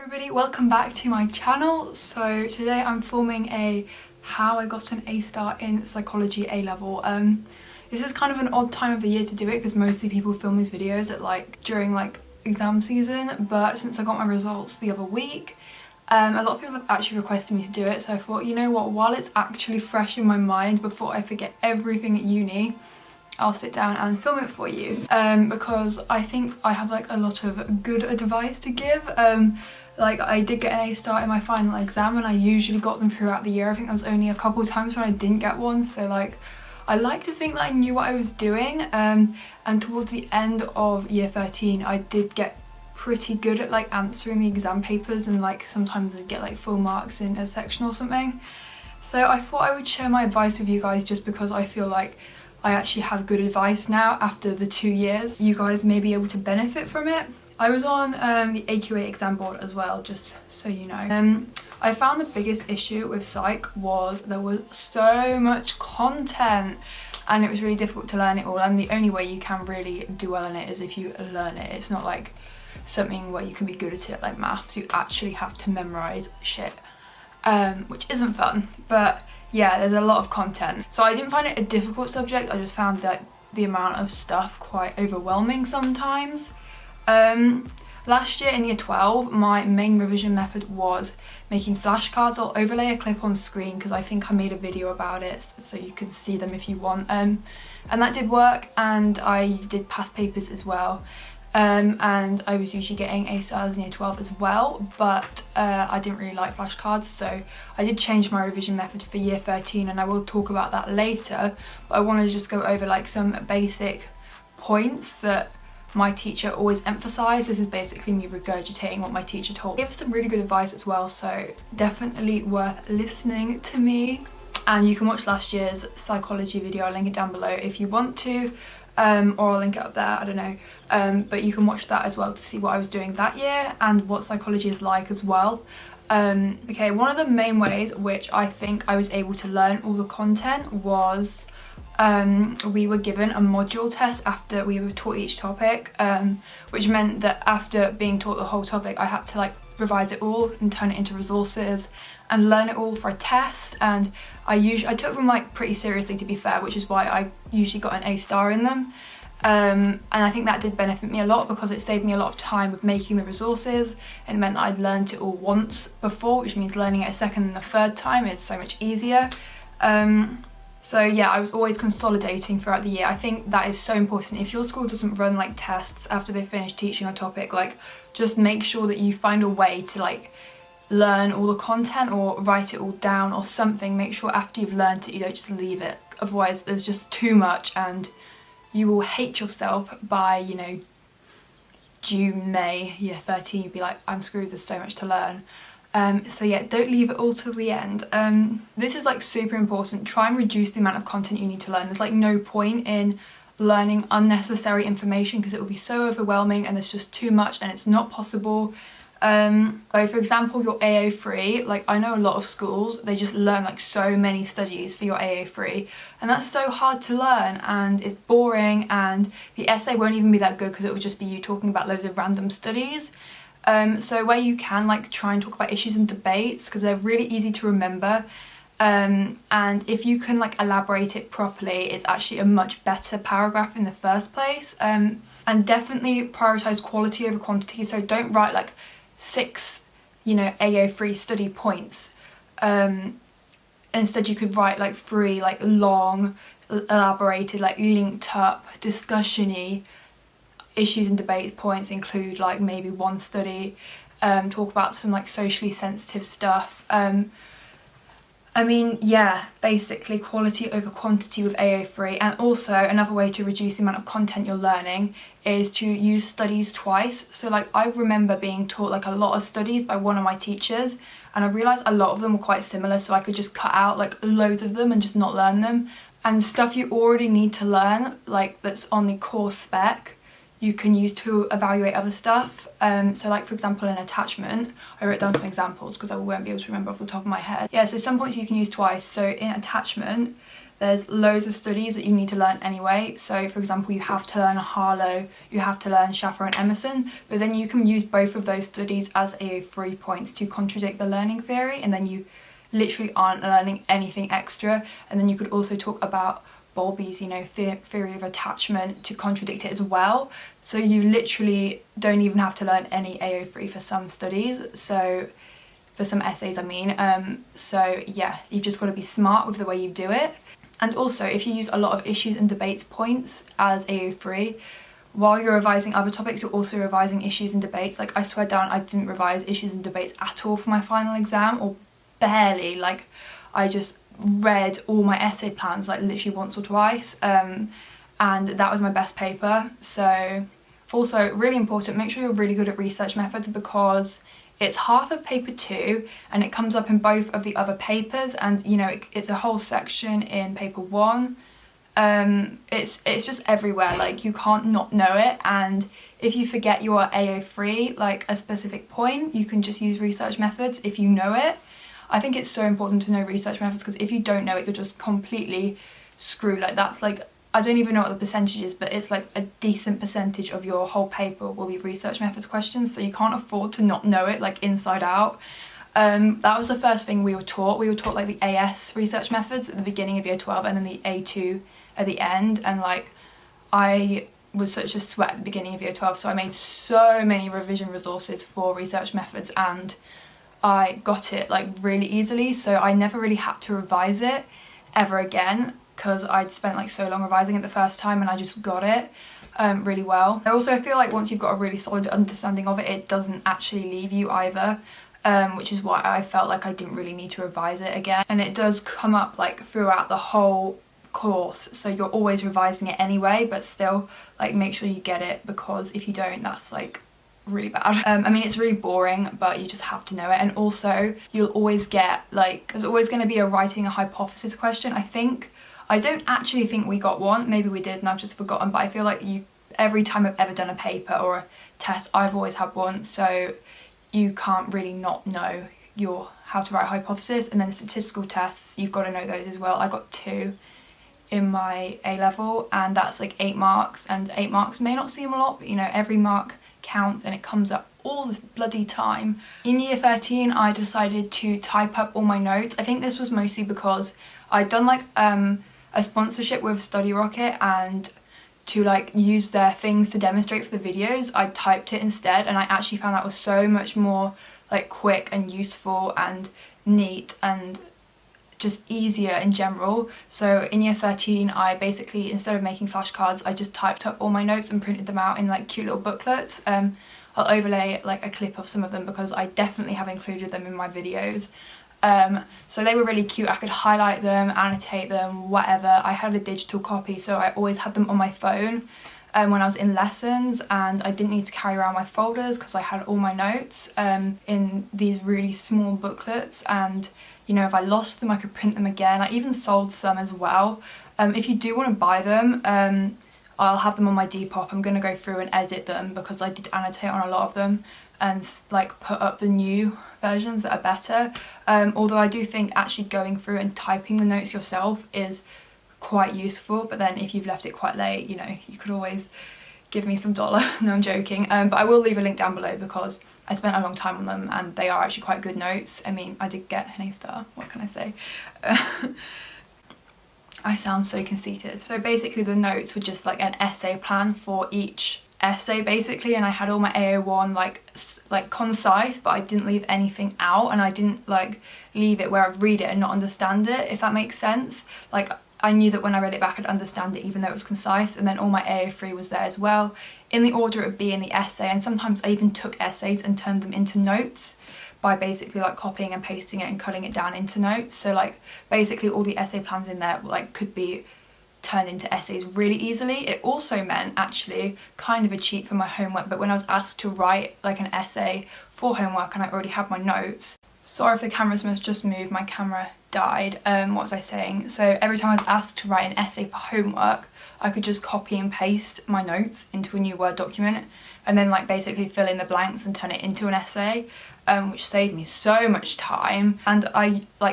everybody, welcome back to my channel. So today I'm filming a how I got an A star in psychology A level. This is kind of an odd time of the year to do it because mostly people film these videos at during exam season, but since I got my results the other week, a lot of people have actually requested me to do it, so I thought, you know what, while it's actually fresh in my mind before I forget everything at uni, I'll sit down and film it for you, because I think I have a lot of good advice to give. I did get an A star in my final exam and I usually got them throughout the year. I think there was only a couple of times when I didn't get one, so I like to think that I knew what I was doing, and towards the end of year 13 I did get pretty good at answering the exam papers, and sometimes I'd get full marks in a section or something. So I thought I would share my advice with you guys just because I feel like I actually have good advice now after the 2 years. You guys may be able to benefit from it. I was on the AQA exam board as well, just so you know. I found the biggest issue with psych was there was so much content and it was really difficult to learn it all, and the only way you can really do well in it is if you learn it. It's not something where you can be good at it like maths. You actually have to memorize shit, which isn't fun, but yeah, there's a lot of content. So I didn't find it a difficult subject, I just found that the amount of stuff quite overwhelming sometimes. Last year in year 12, my main revision method was making flashcards. I'll overlay a clip on screen because I think I made a video about it so you can see them if you want. And that did work, and I did past papers as well. And I was usually getting A stars in year 12 as well, but I didn't really like flashcards, so I did change my revision method for year 13, and I will talk about that later. But I want to just go over some basic points that my teacher always emphasised. This is basically me regurgitating what my teacher told me. He gave some really good advice as well, so definitely worth listening to me. And you can watch last year's psychology video, I'll link it down below if you want to. Or I'll link it up there, I don't know, but you can watch that as well to see what I was doing that year and what psychology is like as well. Okay, one of the main ways which I think I was able to learn all the content was we were given a module test after we were taught each topic, which meant that after being taught the whole topic I had to revise it all and turn it into resources and learn it all for a test, and I took them pretty seriously, to be fair, which is why I usually got an A star in them. And I think that did benefit me a lot because it saved me a lot of time with making the resources, and meant that I'd learned it all once before, which means learning it a second and a third time is so much easier. So yeah, I was always consolidating throughout the year. I think that is so important. If your school doesn't run tests after they finish teaching a topic, just make sure that you find a way to learn all the content or write it all down or something. Make sure after you've learned it you don't just leave it, otherwise there's just too much and you will hate yourself by June, May, year 13. You'd be like, I'm screwed, there's so much to learn. So yeah, don't leave it all till the end. This is super important. Try and reduce the amount of content you need to learn. There's no point in learning unnecessary information because it will be so overwhelming and there's just too much and it's not possible. So for example, your AO3, I know a lot of schools, they just learn so many studies for your AO3, and that's so hard to learn and it's boring, and the essay won't even be that good because it will just be you talking about loads of random studies. So where you can try and talk about issues and debates because they're really easy to remember, and if you can elaborate it properly, it's actually a much better paragraph in the first place. And definitely prioritize quality over quantity, so don't write 6 AO3 study points. Instead you could write 3 long, elaborated, linked up, discussion-y issues and debates points. Include maybe one study, talk about some socially sensitive stuff. I mean, yeah, basically quality over quantity with AO3. And also another way to reduce the amount of content you're learning is to use studies twice. So I remember being taught a lot of studies by one of my teachers, and I realised a lot of them were quite similar, so I could just cut out loads of them and just not learn them. And stuff you already need to learn, that's on the course spec, you can use to evaluate other stuff. So for example in attachment, I wrote down some examples because I won't be able to remember off the top of my head. Yeah, so some points you can use twice. So in attachment, there's loads of studies that you need to learn anyway. So for example, you have to learn Harlow, you have to learn Schaffer and Emerson, but then you can use both of those studies as AO3 points to contradict the learning theory, and then you literally aren't learning anything extra. And then you could also talk about Bowlby's, you know, theory of attachment to contradict it as well. So you literally don't even have to learn any AO3 for some studies, so for some essays I mean. So yeah, you've just got to be smart with the way you do it. And also, if you use a lot of issues and debates points as AO3, while you're revising other topics, you're also revising issues and debates. Like, I swear down, I didn't revise issues and debates at all for my final exam, or barely. Like, I just read all my essay plans like literally once or twice, and that was my best paper. So also, really important, make sure you're really good at research methods, because it's half of paper 2 and it comes up in both of the other papers, and you know, it's a whole section in paper 1. It's just everywhere, like you can't not know it. And if you forget your AO3, like a specific point, you can just use research methods if you know it. I think it's so important to know research methods, because if you don't know it, you're just completely screwed. Like, that's like, I don't even know what the percentage is, but it's like a decent percentage of your whole paper will be research methods questions, so you can't afford to not know it like inside out. That was the first thing we were taught. We were taught like the AS research methods at the beginning of year 12 and then the A2 at the end, and like I was such a sweat at the beginning of year 12, so I made so many revision resources for research methods and I got it like really easily, so I never really had to revise it ever again, because I'd spent like so long revising it the first time and I just got it really well. I also feel like once you've got a really solid understanding of it, it doesn't actually leave you either, which is why I felt like I didn't really need to revise it again. And it does come up like throughout the whole course, so you're always revising it anyway, but still, like, make sure you get it, because if you don't, that's like really bad. I mean, it's really boring, but you just have to know it. And also, you'll always get like, there's always going to be a writing a hypothesis question. I don't actually think we got one, maybe we did and I've just forgotten, but I feel like every time I've ever done a paper or a test, I've always had one, so you can't really not know how to write a hypothesis. And then the statistical tests, you've got to know those as well. I got 2 in my A level, and that's like 8 marks, and 8 marks may not seem a lot, but you know, every mark counts and it comes up all the bloody time. In year 13, I decided to type up all my notes. I think this was mostly because I'd done like a sponsorship with Study Rocket, and to like use their things to demonstrate for the videos, I typed it instead, and I actually found that was so much more like quick and useful and neat and just easier in general. So in year 13, I basically, instead of making flashcards, I just typed up all my notes and printed them out in like cute little booklets. I'll overlay like a clip of some of them because I definitely have included them in my videos. So they were really cute. I could highlight them, annotate them, whatever. I had a digital copy, so I always had them on my phone when I was in lessons, and I didn't need to carry around my folders because I had all my notes in these really small booklets. And you know, if I lost them, I could print them again. I even sold some as well. If you do want to buy them, I'll have them on my Depop. I'm going to go through and edit them because I did annotate on a lot of them and like put up the new versions that are better. Although I do think actually going through and typing the notes yourself is quite useful, but then if you've left it quite late, you know, you could always give me some dollar. No, I'm joking. But I will leave a link down below because I spent a long time on them and they are actually quite good notes. I mean, I did get an A-star, what can I say? I sound so conceited. So basically the notes were just like an essay plan for each essay basically, and I had all my AO1 like concise, but I didn't leave anything out, and I didn't like leave it where I'd read it and not understand it, if that makes sense. Like, I knew that when I read it back I'd understand it even though it was concise. And then all my AO3 was there as well, in the order it would be in the essay. And sometimes I even took essays and turned them into notes by basically like copying and pasting it and cutting it down into notes. So like basically all the essay plans in there like could be turned into essays really easily. It also meant, actually, kind of a cheat for my homework, but when I was asked to write like an essay for homework and I already had my notes, sorry if the cameras must just move, my camera died. What was I saying? So every time I was asked to write an essay for homework, I could just copy and paste my notes into a new Word document, and then like basically fill in the blanks and turn it into an essay, which saved me so much time. And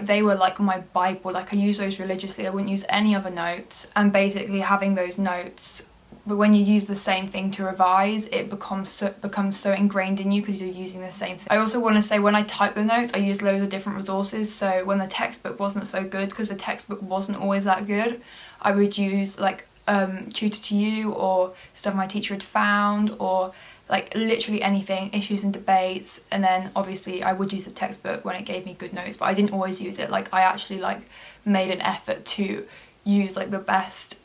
they were like my Bible, like I use those religiously. I wouldn't use any other notes, and basically having those notes, but when you use the same thing to revise, it becomes so ingrained in you because you're using the same thing. I also want to say, when I type the notes, I use loads of different resources. So when the textbook wasn't so good, because the textbook wasn't always that good, I would use like Tutor2U or stuff my teacher had found, or like literally anything, issues and debates. And then obviously I would use the textbook when it gave me good notes, but I didn't always use it. Like I actually like made an effort to use like the best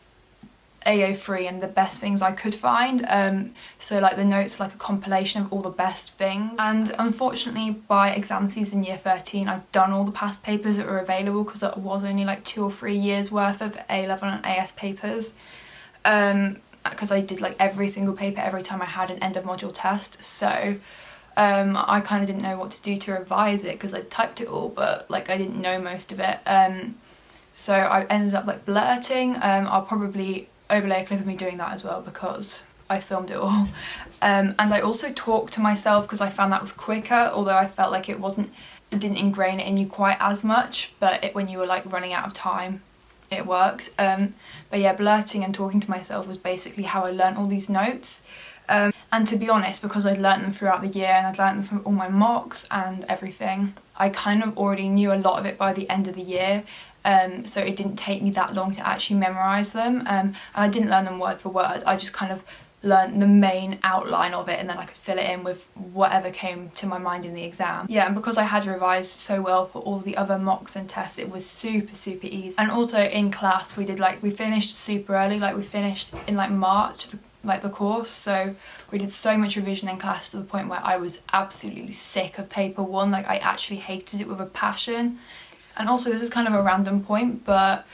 AO3 and the best things I could find. So like the notes are like a compilation of all the best things. And unfortunately by exam season year 13 I'd done all the past papers that were available, because it was only like 2 or 3 years worth of A-level and AS papers, because I did like every single paper every time I had an end of module test. So I kind of didn't know what to do to revise it, because I typed it all but like I didn't know most of it. So I ended up like blurting. I'll probably overlay a clip of me doing that as well, because I filmed it all. And I also talked to myself because I found that was quicker, although I felt like it didn't ingrain it in you quite as much, but when you were like running out of time, it worked. But yeah, blurting and talking to myself was basically how I learnt all these notes. And to be honest, because I'd learnt them throughout the year and I'd learnt them from all my mocks and everything, I kind of already knew a lot of it by the end of the year. So it didn't take me that long to actually memorise them, and I didn't learn them word for word. I just kind of learned the main outline of it, and then I could fill it in with whatever came to my mind in the exam. Yeah, and because I had revised so well for all the other mocks and tests, it was super easy. And also in class we finished super early, like we finished in like March, like the course, so we did so much revision in class to the point where I was absolutely sick of paper 1. Like I actually hated it with a passion. And also, this is kind of a random point, but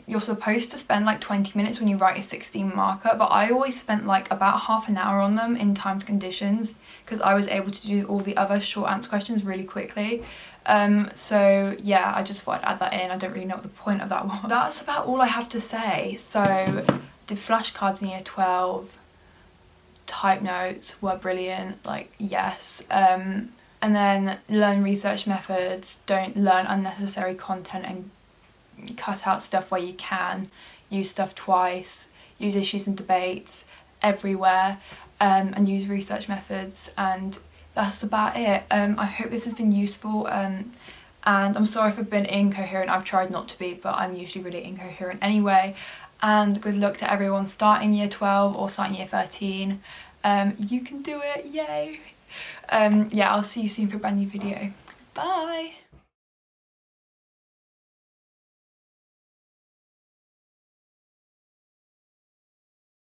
you're supposed to spend like 20 minutes when you write a 16 marker, but I always spent like about half an hour on them in timed conditions, because I was able to do all the other short answer questions really quickly. So yeah, I just thought I'd add that in. I don't really know what the point of that was. That's about all I have to say. So did flashcards in year 12, type notes were brilliant, like yes. And then learn research methods, don't learn unnecessary content and cut out stuff where you can, use stuff twice, use issues and debates everywhere, and use research methods, and that's about it. I hope this has been useful, and I'm sorry if I've been incoherent. I've tried not to be, but I'm usually really incoherent anyway. And good luck to everyone starting year 12 or starting year 13. You can do it, yay! Yeah, I'll see you soon for a brand new video. Bye!